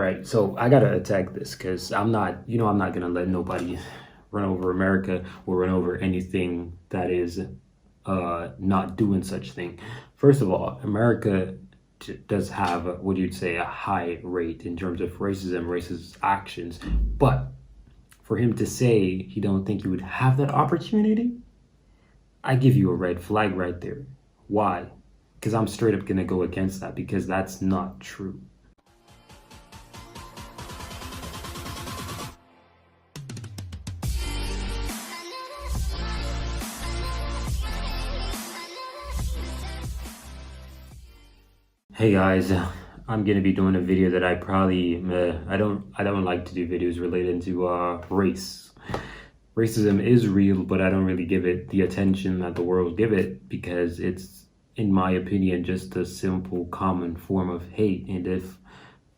right, so I gotta attack this because I'm not gonna let nobody run over America or run over anything that is not doing such thing. First of all, America does have what you'd say a high rate in terms of racism, racist actions, but for him to say he don't think he would have that opportunity, I give you a red flag right there. Why? Because I'm straight up gonna go against that because that's not true. Hey guys, I'm gonna be doing a video that I probably I don't like to do videos related to race. Racism is real, but I don't really give it the attention that the world give it because it's, in my opinion, just a simple common form of hate. And if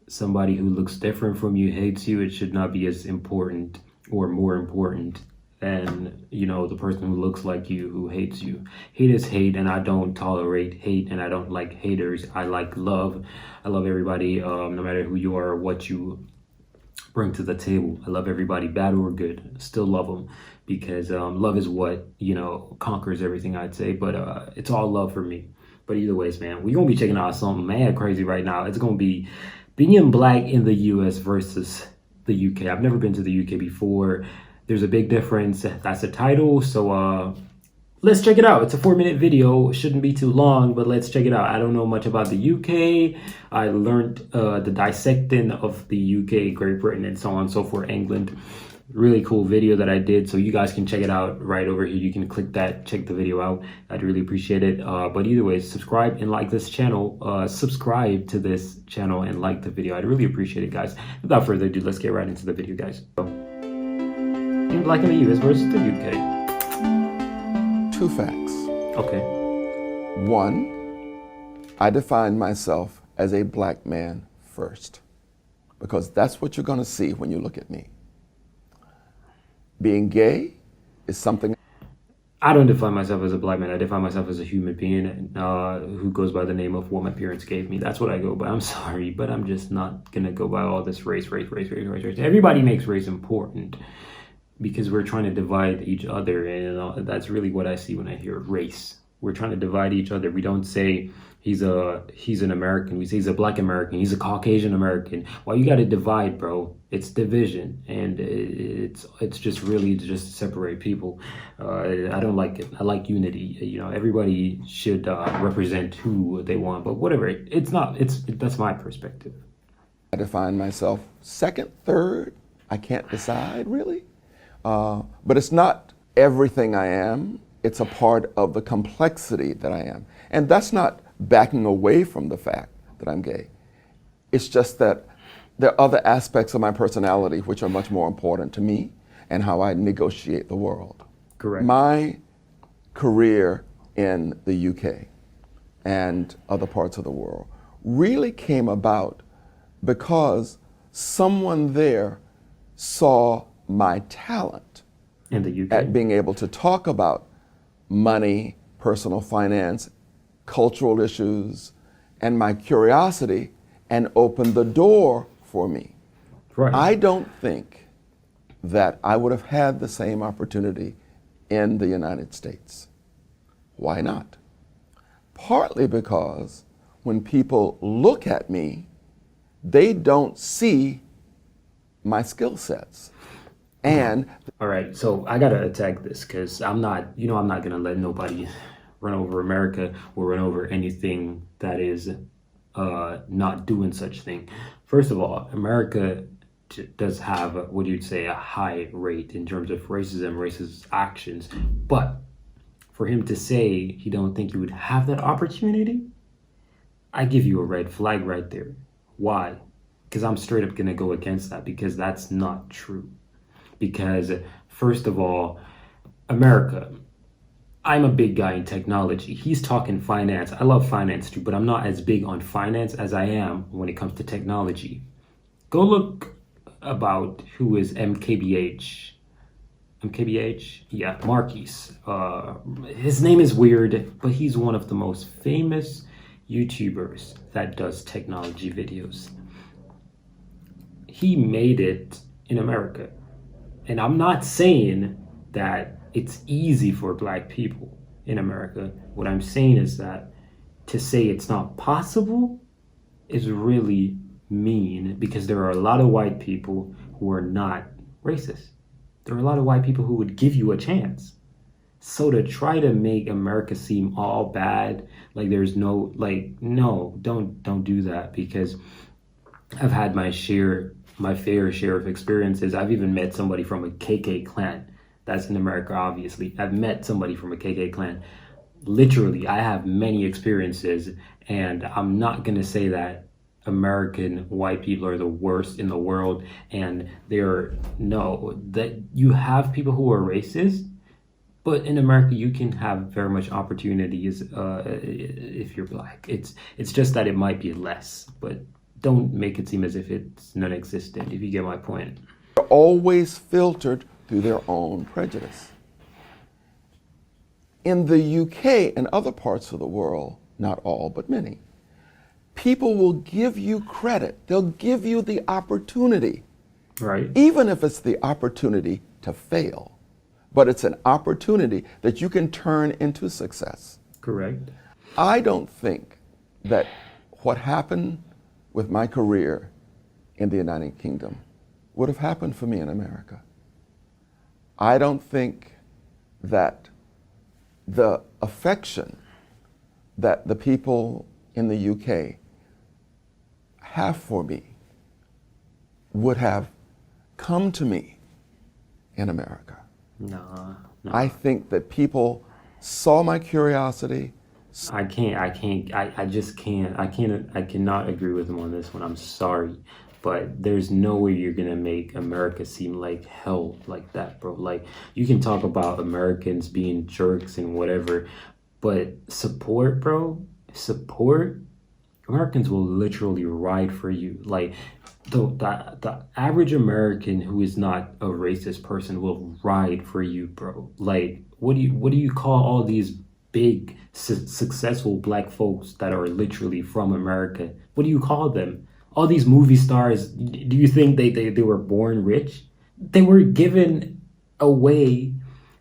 somebody who looks different from you hates you, it should not be as important or more important than, the person who looks like you who hates you. Hate is hate, and I don't tolerate hate, and I don't like haters. I like love. I love everybody, no matter who you are or what you bring to the table. I love everybody, bad or good. Still love them because love is what conquers everything, I'd say. But it's all love for me. But either ways, man, we're gonna be checking out something mad crazy right now. It's gonna be being black in the US versus the UK. I've never been to the UK before. There's a big difference. That's the title. So let's check it out. It's a 4-minute video. It shouldn't be too long, but let's check it out. I don't know much about the UK. I learned the dissecting of the UK, Great Britain, and so on and so forth, England. Really cool video that I did. So you guys can check it out right over here. You can click that, check the video out. I'd really appreciate it. But either way, subscribe and like this channel. Subscribe to this channel and like the video. I'd really appreciate it, guys. Without further ado, let's get right into the video, guys. In black in the US versus the UK. 2 facts. Okay. 1, I define myself as a black man first, because that's what you're going to see when you look at me. Being gay is something. I don't define myself as a black man. I define myself as a human being who goes by the name of what my parents gave me. That's what I go by. I'm sorry, but I'm just not going to go by all this race. Everybody makes race important because we're trying to divide each other. And that's really what I see when I hear race. We're trying to divide each other. We don't say he's an American. We say he's a black American. He's a Caucasian American. Why you got to divide, bro? It's division, and it's just really to separate people. I don't like it. I like unity. Everybody should represent who they want, but whatever. That's my perspective. I define myself second, third. I can't decide really, but it's not everything I am. It's a part of the complexity that I am, and that's not backing away from the fact that I'm gay. It's just that there are other aspects of my personality which are much more important to me and how I negotiate the world. Correct. My career in the UK and other parts of the world really came about because someone there saw my talent In the UK. at being able to talk about money, personal finance, cultural issues, and my curiosity, and opened the door for me. Right. I don't think that I would have had the same opportunity in the United States. Why not? Partly because when people look at me, they don't see my skill sets. And all right, so I gotta attack this because I'm not gonna let nobody run over America or run over anything that is not doing such thing. First of all, America does have what you'd say a high rate in terms of racism, racist actions, but for him to say he don't think he would have that opportunity, I give you a red flag right there. Why? Because I'm straight up gonna go against that because that's not true. Because first of all, America, I'm a big guy in technology. He's talking finance. I love finance too, but I'm not as big on finance as I am when it comes to technology. Go look about who is MKBH. MKBH? Yeah, Marquise. His name is weird, but he's one of the most famous YouTubers that does technology videos. he made it in America. And I'm not saying that it's easy for black people in America. What I'm saying is that to say it's not possible is really mean, because there are a lot of white people who are not racist. There are a lot of white people who would give you a chance. So to try to make America seem all bad, like there's no, like, no, don't do that, because I've had my fair share of experiences. I've even met somebody from a KK clan. That's in America, obviously. I've met somebody from a KK clan. Literally, I have many experiences, and I'm not gonna say that American white people are the worst in the world, and that you have people who are racist, but in America you can have very much opportunities if you're black. It's just that it might be less, but don't make it seem as if it's non-existent, if you get my point. They're always filtered through their own prejudice. In the UK and other parts of the world, not all, but many, people will give you credit. They'll give you the opportunity, Right. even if it's the opportunity to fail. But it's an opportunity that you can turn into success. Correct. I don't think that what happened with my career in the United Kingdom would have happened for me in America. I don't think that the affection that the people in the UK have for me would have come to me in America. Nah. I think that people saw my curiosity. I just can't. I cannot agree with him on this one. I'm sorry. But there's no way you're gonna make America seem like hell like that, bro. Like, you can talk about Americans being jerks and whatever, but support, bro, support, Americans will literally ride for you. Like, the average American who is not a racist person will ride for you, bro. Like, what do you call all these big successful black folks that are literally from America? What do you call them? All these movie stars, do you think they were born rich? They were given a way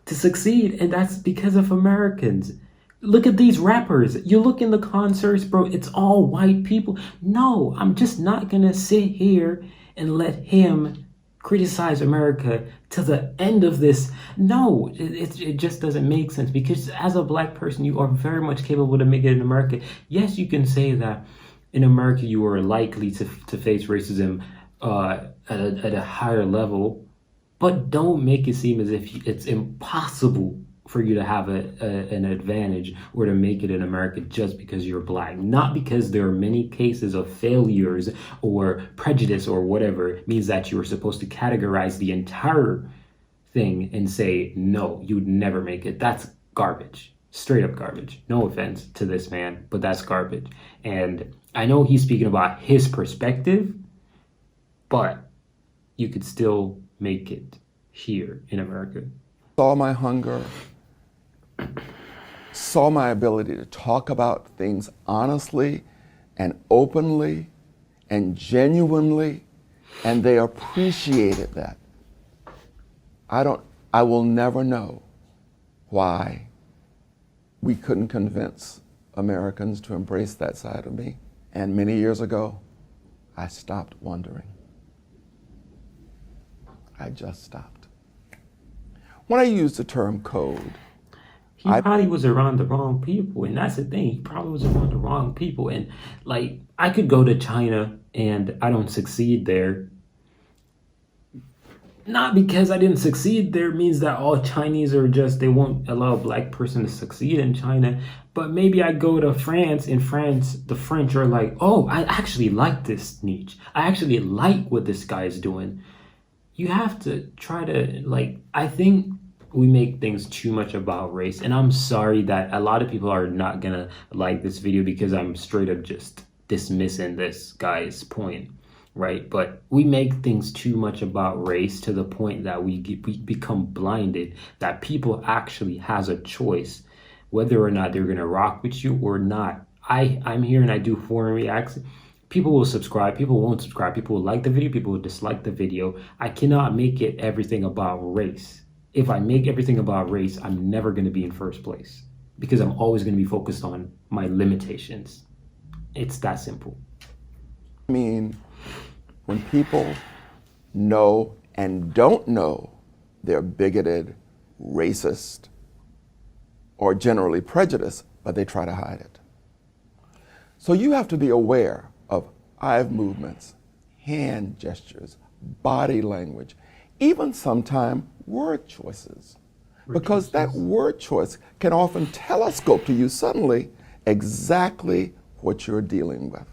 to succeed, and that's because of Americans. Look at these rappers. You look in the concerts, bro, it's all white people. No, I'm just not gonna sit here and let him criticize America to the end of this. No, it just doesn't make sense, because as a black person, you are very much capable to make it in America. Yes, you can say that in America you are likely to face racism at a higher level, but don't make it seem as if it's impossible for you to have an advantage or to make it in America just because you're black. Not because there are many cases of failures or prejudice or whatever means that you are supposed to categorize the entire thing and say, no, you'd never make it. That's garbage. Straight up garbage. No offense to this man, but that's garbage. And I know he's speaking about his perspective, but you could still make it here in America. Saw my hunger, saw my ability to talk about things honestly and openly and genuinely, and they appreciated that. I will never know why we couldn't convince Americans to embrace that side of me. And many years ago, I stopped wondering. I just stopped. When I use the term code, he probably was around the wrong people, and that's the thing. He probably was around the wrong people. And like, I could go to China and I don't succeed there. Not because I didn't succeed there means that all Chinese are just, they won't allow a black person to succeed in China. But maybe I go to France. In France, the French are like, oh, I actually like this niche. I actually like what this guy is doing. You have to try to, like, I think we make things too much about race. And I'm sorry that a lot of people are not gonna like this video because I'm straight up just dismissing this guy's point, right? But we make things too much about race to the point that we become blinded, that people actually has a choice whether or not they're gonna rock with you or not. I'm here and I do foreign reacts. People will subscribe, people won't subscribe, people will like the video, people will dislike the video. I cannot make it everything about race. If I make everything about race, I'm never going to be in first place because I'm always going to be focused on my limitations. It's that simple. I mean, when people know and don't know they're bigoted, racist, or generally prejudiced, but they try to hide it. So you have to be aware of eye movements, hand gestures, body language, even sometimes word choices. Because that word choice can often telescope to you suddenly exactly what you're dealing with.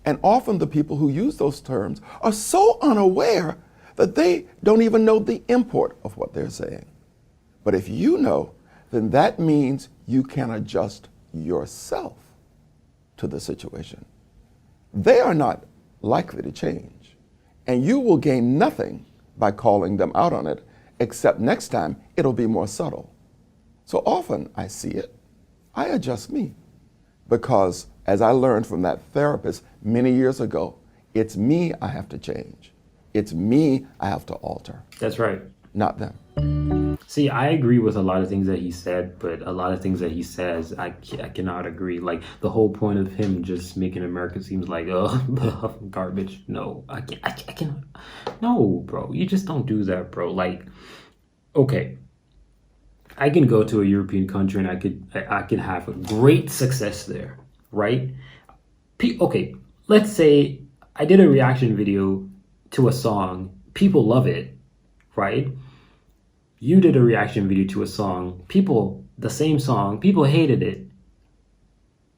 And often the people who use those terms are so unaware that they don't even know the import of what they're saying. But if you know, then that means you can adjust yourself to the situation. They are not likely to change, and you will gain nothing by calling them out on it, except next time it'll be more subtle. So often I see it, I adjust me, because as I learned from that therapist many years ago, it's me I have to change. It's me I have to alter. That's right. Not them. See, I agree with a lot of things that he said, but a lot of things that he says, I cannot agree. Like the whole point of him just making America seems like, oh, garbage. No, I can't. No, bro, you just don't do that, bro. Like, okay, I can go to a European country and I can have a great success there, right? Okay, let's say I did a reaction video to a song. People love it, right? You did a reaction video to a song. The same song, people hated it.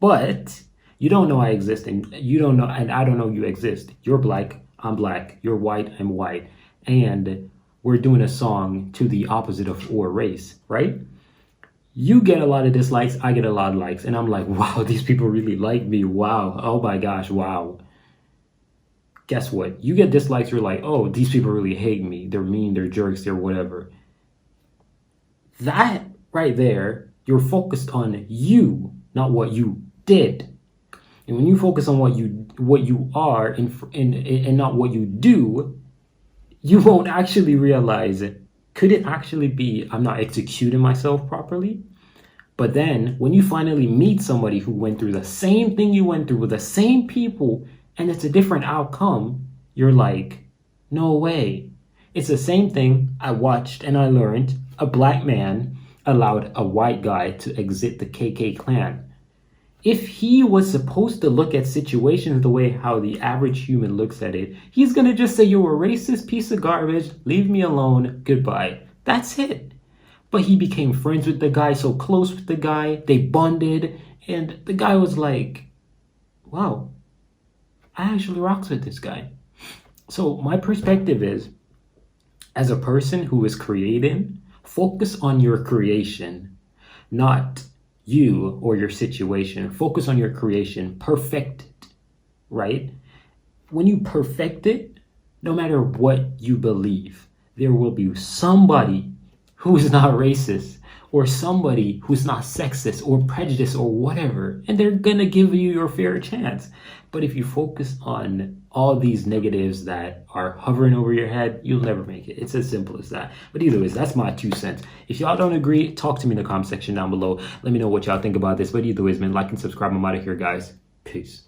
But you don't know I exist, and you don't know, and I don't know you exist. You're black, I'm black. You're white, I'm white. And we're doing a song to the opposite of our race, right? You get a lot of dislikes, I get a lot of likes. And I'm like, wow, these people really like me. Wow. Oh my gosh, wow. Guess what? You get dislikes, you're like, oh, these people really hate me. They're mean, they're jerks, they're whatever. That right there, you're focused on you, not what you did. And when you focus on what you are and not what you do, you won't actually realize it. Could it actually be I'm not executing myself properly? But then when you finally meet somebody who went through the same thing you went through with the same people and it's a different outcome, you're like, no way. It's the same thing I watched and I learned. A black man allowed a white guy to exit the KK clan. If he was supposed to look at situations the way how the average human looks at it, he's going to just say, you're a racist piece of garbage, leave me alone, goodbye. That's it. But he became friends with the guy, so close with the guy, they bonded, and the guy was like, wow, I actually rocks with this guy. So my perspective is, as a person who is creating, focus on your creation, not you or your situation. Focus on your creation. Perfect it, right? When you perfect it, no matter what you believe, there will be somebody who is not racist or somebody who's not sexist or prejudiced or whatever, and they're gonna give you your fair chance. But if you focus on all these negatives that are hovering over your head, you'll never make it. It's as simple as that. But either way, that's my 2 cents. If y'all don't agree, talk to me in the comment section down below. Let me know what y'all think about this. But either way, man, like and subscribe. I'm out of here, guys. Peace.